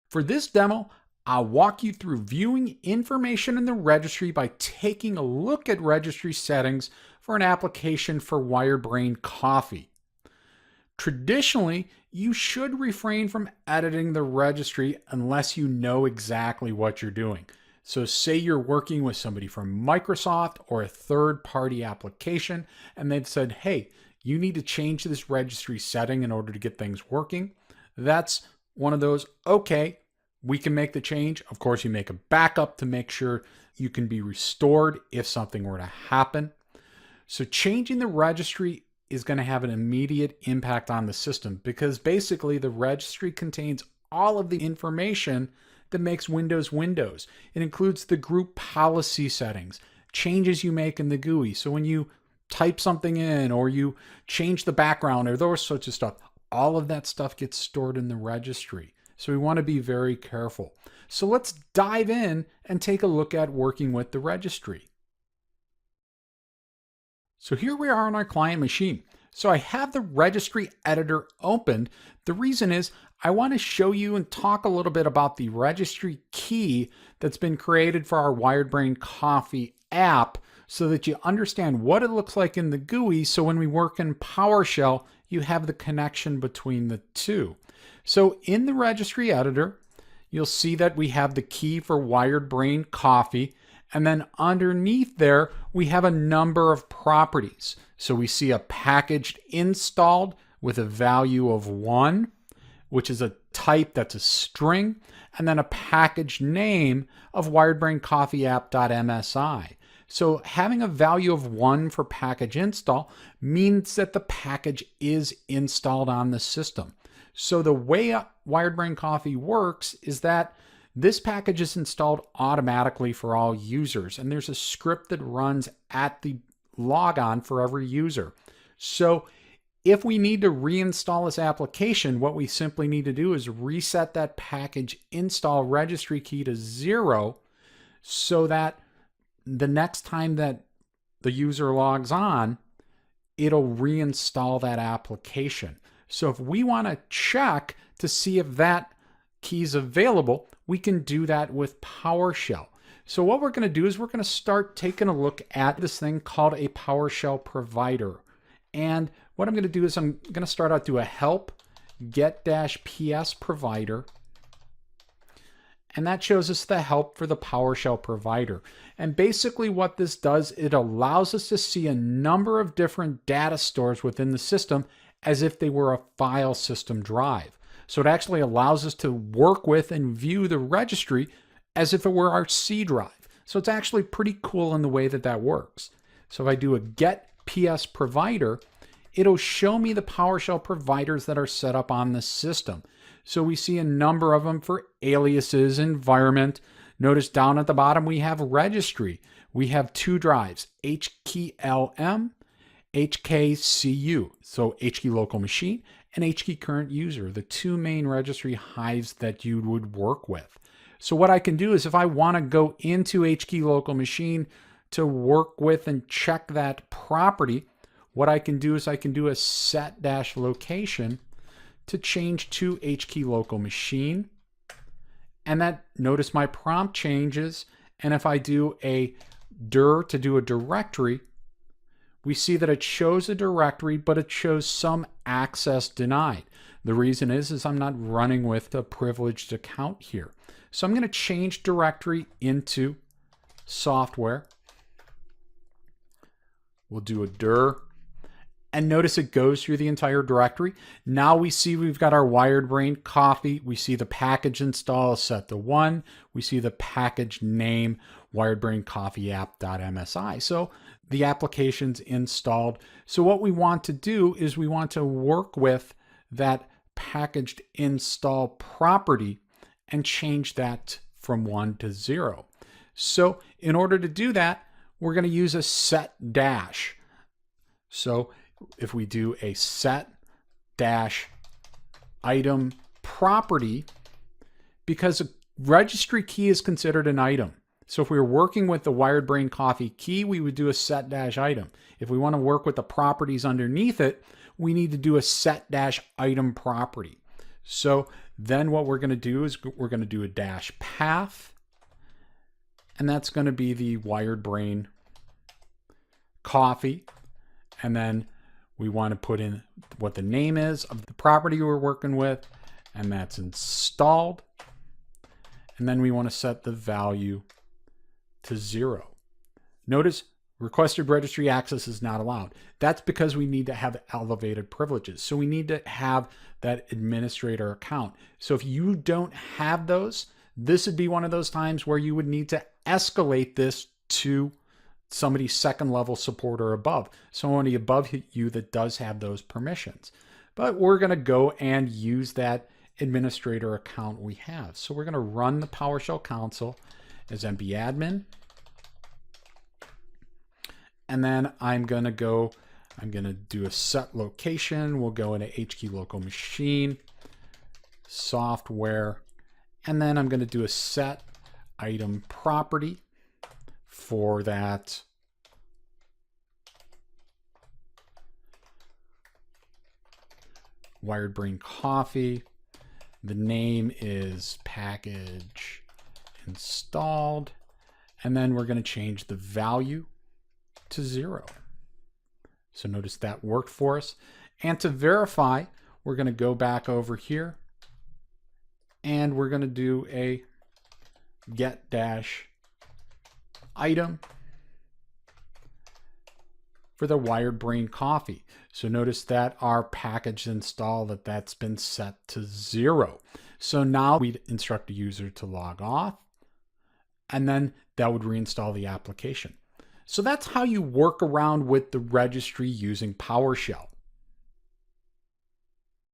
For this demo, I'll walk you through viewing information in the registry by taking a look at registry settings for an application for WiredBrain Coffee. Traditionally, you should refrain from editing the registry unless you know exactly what you're doing. So say you're working with somebody from Microsoft or a third-party application, and they've said, hey, you need to change this registry setting in order to get things working. That's one of those, okay, we can make the change. Of course, you make a backup to make sure you can be restored if something were to happen. So changing the registry is going to have an immediate impact on the system because basically the registry contains all of the information that makes Windows Windows. It includes the group policy settings, changes you make in the GUI. So when you type something in or you change the background or those sorts of stuff, all of that stuff gets stored in the registry. So we want to be very careful. So let's dive in and take a look at working with the registry. So here we are on our client machine. So I have the registry editor opened. The reason is I want to show you and talk a little bit about the registry key that's been created for our WiredBrain Coffee app so that you understand what it looks like in the GUI. So when we work in PowerShell, you have the connection between the two. So in the registry editor, you'll see that we have the key for WiredBrain Coffee. And then underneath there, we have a number of properties. So we see a packaged installed with a value of 1, which is a type that's a string, and then a package name of WiredBrain Coffee app.msi. So having a value of 1 for package install means that the package is installed on the system. So the way WiredBrain Coffee works is that this package is installed automatically for all users, and there's a script that runs at the logon for every user. So if we need to reinstall this application, what we simply need to do is reset that package install registry key to 0 so that the next time that the user logs on, it'll reinstall that application. So if we want to check to see if that key is available, we can do that with PowerShell. So what we're going to do is we're going to start taking a look at this thing called a PowerShell provider. And what I'm going to do is I'm going to start out, do a help get-ps provider. And that shows us the help for the PowerShell provider. And basically what this does, it allows us to see a number of different data stores within the system as if they were a file system drive. So it actually allows us to work with and view the registry as if it were our C drive. So it's actually pretty cool in the way that that works. So if I do a get PS provider, it'll show me the PowerShell providers that are set up on the system. So we see a number of them for aliases, environment. Notice down at the bottom we have registry. We have 2 drives, HKLM, HKCU, so HKey local machine, and HKey current user, the 2 main registry hives that you would work with. So what I can do is if I want to go into HKey local machine to work with and check that property, what I can do is I can do a set-location to change to HKey local machine. And that, notice my prompt changes. And if I do a dir to do a directory, we see that it shows a directory, but it shows some access denied. The reason is I'm not running with a privileged account here. So I'm going to change directory into software. We'll do a dir. And notice it goes through the entire directory. Now we see we've got our WiredBrain Coffee. We see the package install is set to 1. We see the package name WiredBrain Coffee app.msi. So the application's installed. So what we want to do is we want to work with that packaged install property and change that from 1 to 0. So in order to do that, we're going to use a set dash. So if we do a set dash item property, because a registry key is considered an item. So if we were working with the WiredBrain Coffee key, we would do a set dash item. If we want to work with the properties underneath it, we need to do a set dash item property. So then what we're going to do is we're going to do a dash path, and that's going to be the Wired Brain coffee. And then we want to put in what the name is of the property we're working with, and that's installed. And then we want to set the value to 0. Notice requested registry access is not allowed. That's because we need to have elevated privileges. So we need to have that administrator account. So if you don't have those, this would be one of those times where you would need to escalate this to somebody's second level support or above. Somebody above you that does have those permissions. But we're going to go and use that administrator account we have. So we're going to run the PowerShell console as mbadmin. And then I'm going to do a set location. We'll go into HKey local machine, software, and then I'm going to do a set item property for that Wired Brain coffee. The name is package installed, and then we're going to change the value to 0. So notice that worked for us. And to verify, we're going to go back over here and we're going to do a get dash item for the Wired Brain coffee. So notice that our package install that's been set to 0. So now we'd instruct the user to log off, and then that would reinstall the application. So that's how you work around with the registry using PowerShell.